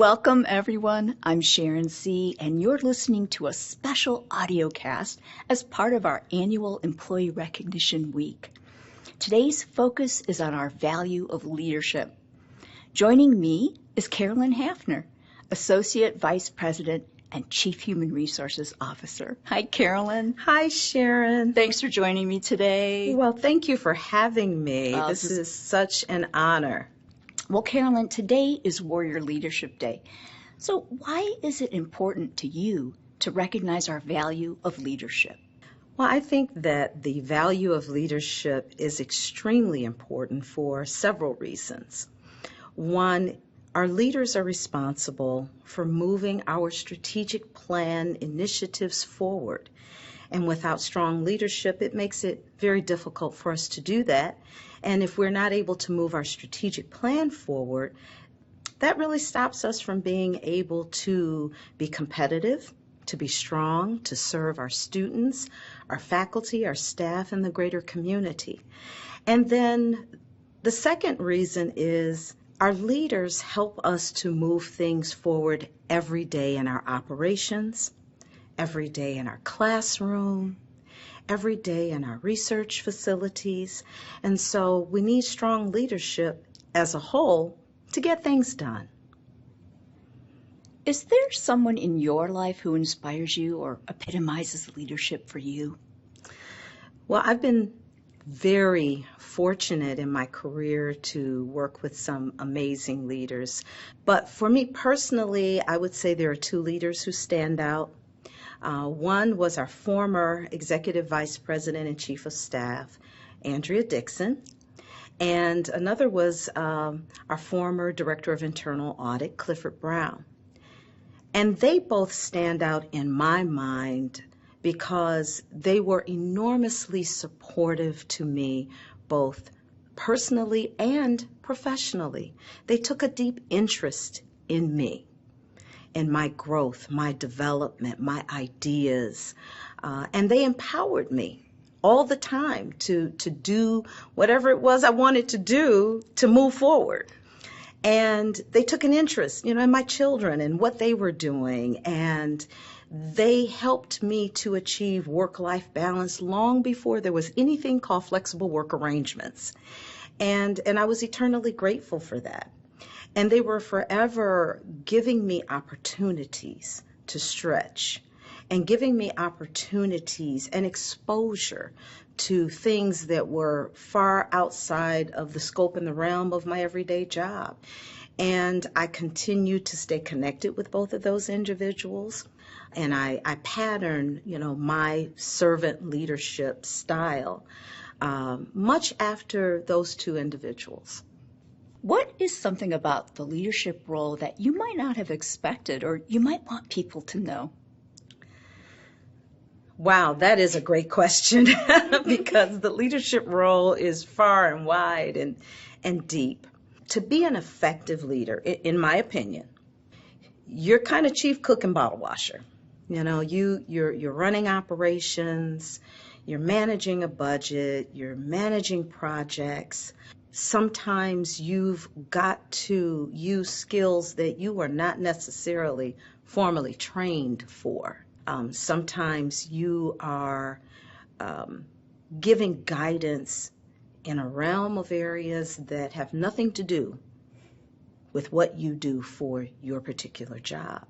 Welcome, everyone. I'm Sharon C., and you're listening to a special audiocast as part of our annual Employee Recognition Week. Today's focus is on our value of leadership. Joining me is Carolyn Hafner, Associate Vice President and Chief Human Resources Officer. Hi, Carolyn. Hi, Sharon. Thanks for joining me today. Well, thank you for having me. This is such an honor. Well, Carolyn, today is Warrior Leadership Day. So why is it important to you to recognize our value of leadership? Well, I think that the value of leadership is extremely important for several reasons. One, our leaders are responsible for moving our strategic plan initiatives forward. And without strong leadership, it makes it very difficult for us to do that. And if we're not able to move our strategic plan forward, that really stops us from being able to be competitive, to be strong, to serve our students, our faculty, our staff, and the greater community. And then the second reason is our leaders help us to move things forward every day in our operations, every day in our classroom, every day in our research facilities. And so we need strong leadership as a whole to get things done. Is there someone in your life who inspires you or epitomizes leadership for you? Well, I've been very fortunate in my career to work with some amazing leaders. But for me personally, I would say there are two leaders who stand out. One was our former Executive Vice President and Chief of Staff, Andrea Dixon, and another was our former Director of Internal Audit, Clifford Brown. And they both stand out in my mind because they were enormously supportive to me, both personally and professionally. They took a deep interest in me, in my growth, my development, my ideas, and they empowered me all the time to do whatever it was I wanted to do to move forward. And they took an interest, in my children and what they were doing, and they helped me to achieve work-life balance long before there was anything called flexible work arrangements. And I was eternally grateful for that. And they were forever giving me opportunities to stretch and giving me opportunities and exposure to things that were far outside of the scope and the realm of my everyday job. And I continue to stay connected with both of those individuals. And I pattern, my servant leadership style much after those two individuals. What is something about the leadership role that you might not have expected or you might want people to know? Wow, that is a great question because the leadership role is far and wide and deep. To be an effective leader, in my opinion, you're kind of chief cook and bottle washer. You're running operations, you're managing a budget, you're managing projects. Sometimes you've got to use skills that you are not necessarily formally trained for. Sometimes you are giving guidance in a realm of areas that have nothing to do with what you do for your particular job.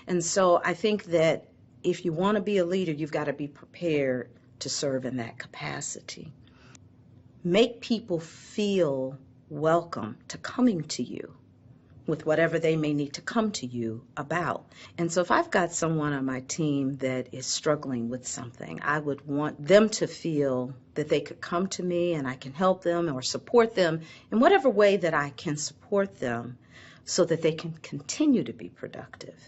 And so I think that if you want to be a leader, you've got to be prepared to serve in that capacity. Make people feel welcome to coming to you with whatever they may need to come to you about. And so if I've got someone on my team that is struggling with something, I would want them to feel that they could come to me and I can help them or support them in whatever way that I can support them so that they can continue to be productive.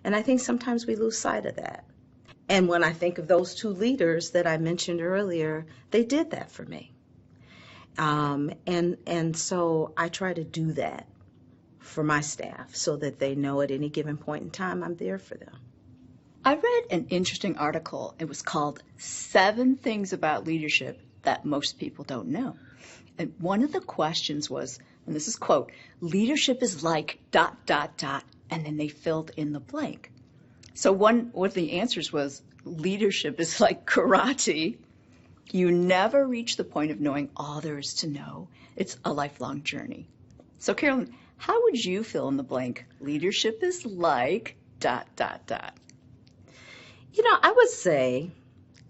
And I think sometimes we lose sight of that. And when I think of those two leaders that I mentioned earlier, they did that for me. And so I try to do that for my staff so that they know at any given point in time I'm there for them. I read an interesting article. It was called 7 Things About Leadership That Most People Don't Know. And one of the questions was, and this is quote, leadership is like ... And then they filled in the blank. So one of the answers was leadership is like karate. You never reach the point of knowing all there is to know. It's a lifelong journey. So Carolyn, how would you fill in the blank? Leadership is like ... I would say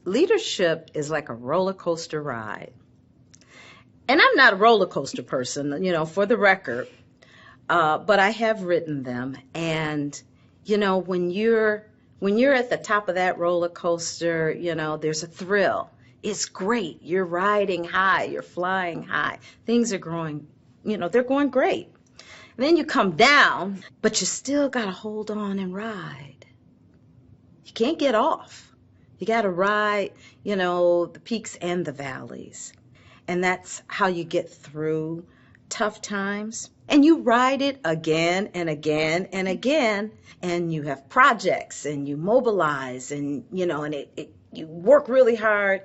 leadership is like a roller coaster ride. And I'm not a roller coaster person, for the record, but I have ridden them. And, when you're at the top of that roller coaster, there's a thrill. It's great. You're riding high. You're flying high. Things are growing, they're going great. And then you come down, but you still got to hold on and ride. You can't get off. You got to ride, the peaks and the valleys. And that's how you get through tough times. And you ride it again and again and again. And you have projects and you mobilize and, you work really hard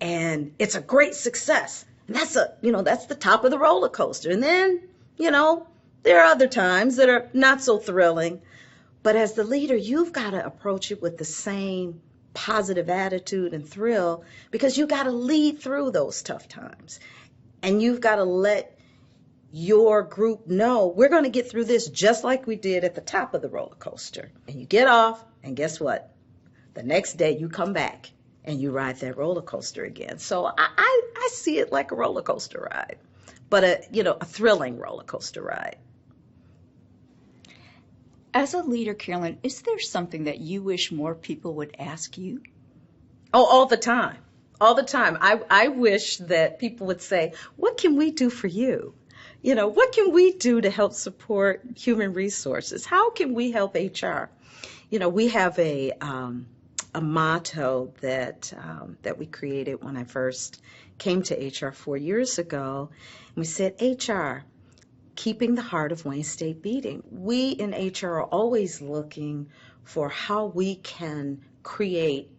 and it's a great success. And that's the top of the roller coaster. And then, there are other times that are not so thrilling. But as the leader, you've got to approach it with the same positive attitude and thrill, because you got to lead through those tough times. And you've got to let your group know we're going to get through this just like we did at the top of the roller coaster. And you get off, and guess what? The next day you come back and you ride that roller coaster again. So I see it like a roller coaster ride, but a thrilling roller coaster ride. As a leader, Carolyn, is there something that you wish more people would ask you? Oh, all the time. All the time. I wish that people would say, what can we do for you? What can we do to help support human resources? How can we help HR? We have a motto that we created when I first came to HR 4 years ago. And we said, HR, keeping the heart of Wayne State beating. We in HR are always looking for how we can create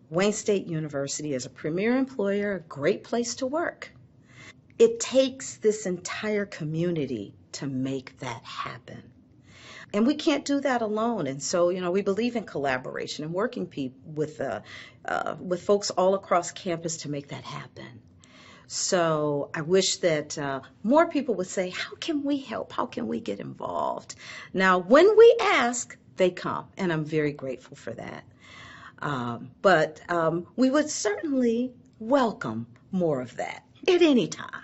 Wayne State University as a premier employer, a great place to work. It takes this entire community to make that happen. And we can't do that alone. And so, we believe in collaboration and working with folks all across campus to make that happen. So I wish that more people would say, how can we help? How can we get involved? Now, when we ask, they come, and I'm very grateful for that. But we would certainly welcome more of that at any time.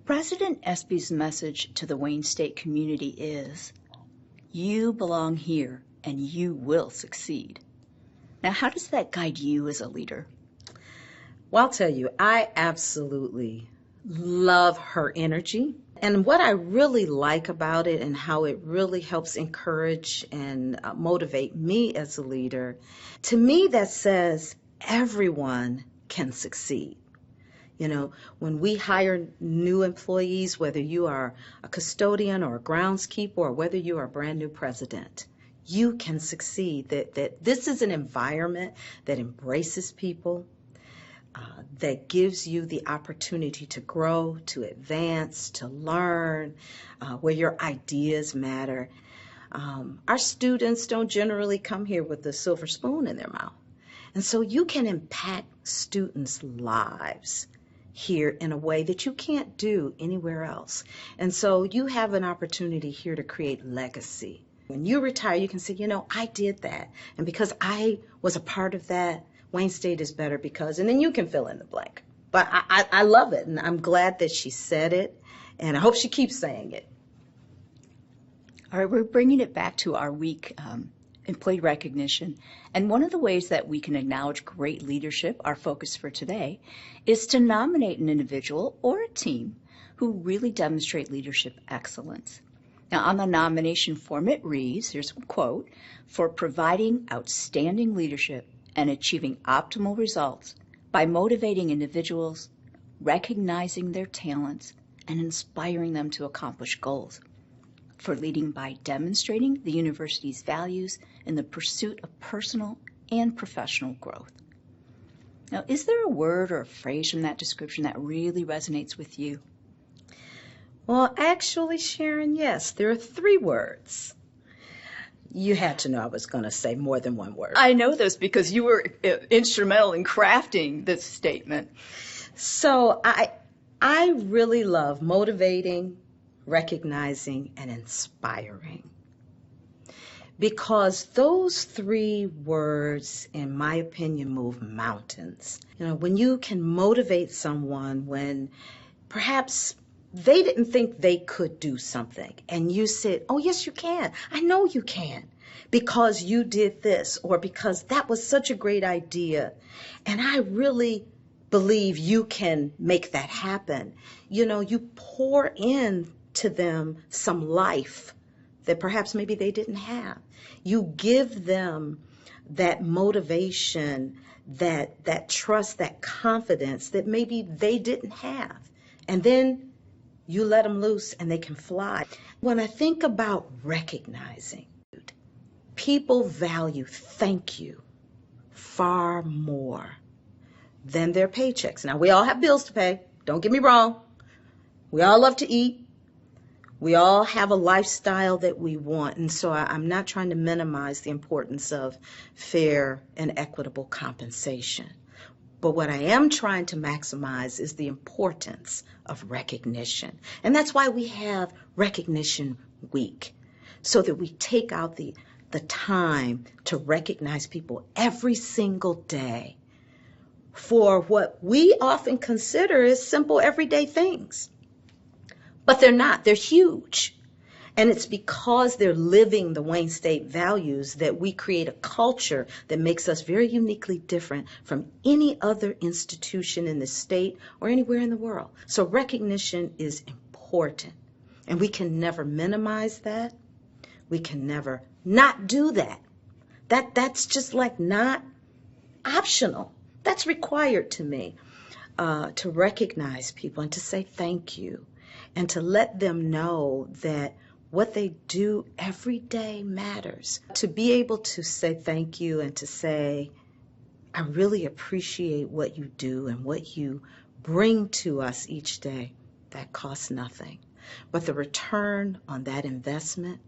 President Espy's message to the Wayne State community is, you belong here and you will succeed. Now, how does that guide you as a leader? Well, I'll tell you, I absolutely love her energy. And what I really like about it and how it really helps encourage and motivate me as a leader, to me that says everyone can succeed. When we hire new employees, whether you are a custodian or a groundskeeper or whether you are a brand new president, you can succeed. That this is an environment that embraces people, that gives you the opportunity to grow, to advance, to learn, where your ideas matter. Our students don't generally come here with a silver spoon in their mouth. And so you can impact students' lives here in a way that you can't do anywhere else. And so you have an opportunity here to create legacy. When you retire, you can say, I did that. And because I was a part of that, Wayne State is better because, and then you can fill in the blank. But I love it, and I'm glad that she said it, and I hope she keeps saying it. All right, we're bringing it back to our week, employee recognition. And one of the ways that we can acknowledge great leadership, our focus for today, is to nominate an individual or a team who really demonstrate leadership excellence. Now, on the nomination form, it reads, here's a quote, for providing outstanding leadership and achieving optimal results by motivating individuals, recognizing their talents, and inspiring them to accomplish goals. For leading by demonstrating the university's values in the pursuit of personal and professional growth. Now, is there a word or a phrase from that description that really resonates with you? Well, actually, Sharon, yes, there are 3 words. You had to know I was going to say more than one word. I know this because you were instrumental in crafting this statement. So I really love motivating, recognizing, and inspiring. Because those three words, in my opinion, move mountains. You know, when you can motivate someone when perhaps they didn't think they could do something, and you said, oh, yes, you can. I know you can, because you did this, or because that was such a great idea, and I really believe you can make that happen. You know, you pour in to them some life that perhaps maybe they didn't have. You give them that motivation, that trust, that confidence that maybe they didn't have. And then you let them loose and they can fly. When I think about recognizing, people value thank you far more than their paychecks. Now, we all have bills to pay. Don't get me wrong. We all love to eat. We all have a lifestyle that we want, and so I'm not trying to minimize the importance of fair and equitable compensation. But what I am trying to maximize is the importance of recognition. And that's why we have Recognition Week, so that we take out the time to recognize people every single day for what we often consider as simple everyday things. But they're not. They're huge. And it's because they're living the Wayne State values that we create a culture that makes us very uniquely different from any other institution in the state or anywhere in the world. So recognition is important. And we can never minimize that. We can never not do that. That's just like not optional. That's required to me, to recognize people and to say thank you. And to let them know that what they do every day matters. To be able to say thank you and to say, I really appreciate what you do and what you bring to us each day, that costs nothing. But the return on that investment,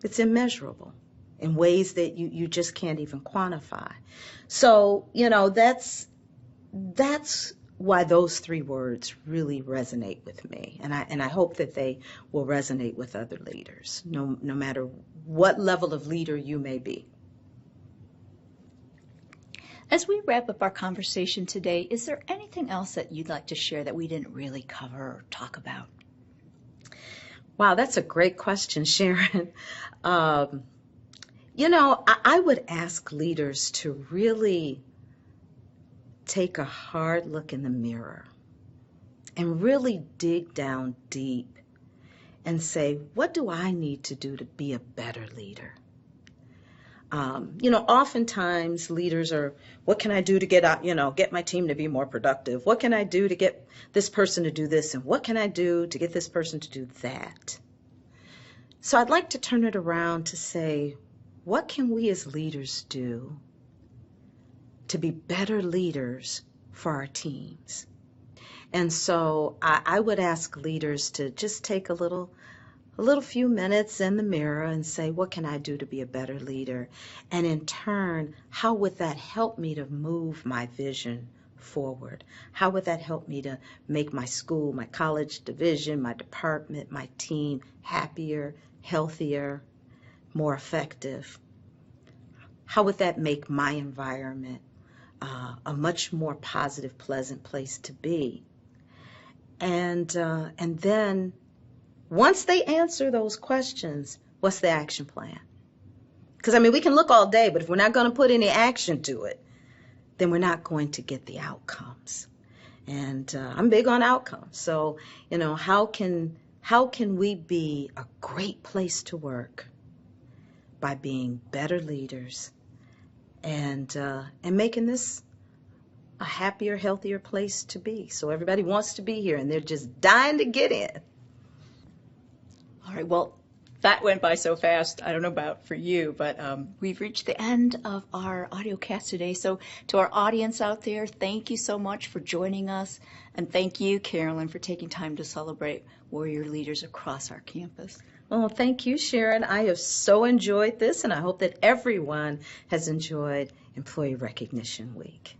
it's immeasurable in ways that you just can't even quantify. So, you know, that's why those three words really resonate with me. And I hope that they will resonate with other leaders, no matter what level of leader you may be. As we wrap up our conversation today, is there anything else that you'd like to share that we didn't really cover or talk about? Wow, that's a great question, Sharon. You know, I would ask leaders to really take a hard look in the mirror and really dig down deep and say, what do I need to do to be a better leader? You know, oftentimes leaders are, what can I do to get my team to be more productive? What can I do to get this person to do this? And what can I do to get this person to do that? So I'd like to turn it around to say, what can we as leaders do to be better leaders for our teams? And so I would ask leaders to just take a little few minutes in the mirror and say, what can I do to be a better leader? And in turn, how would that help me to move my vision forward? How would that help me to make my school, my college division, my department, my team happier, healthier, more effective? How would that make my environment a much more positive, pleasant place to be? And then once they answer those questions, what's the action plan? Because, I mean, we can look all day, but if we're not going to put any action to it, then we're not going to get the outcomes. And I'm big on outcomes. So, you know, how can we be a great place to work? By being better leaders and making this a happier, healthier place to be. So everybody wants to be here and they're just dying to get in. All right, well, That went by so fast. I don't know about for you, but we've reached the end of our audiocast today. So to our audience out there, thank you so much for joining us. And thank you, Carolyn, for taking time to celebrate warrior leaders across our campus. Well, thank you, Sharon. I have so enjoyed this, and I hope that everyone has enjoyed Employee Recognition Week.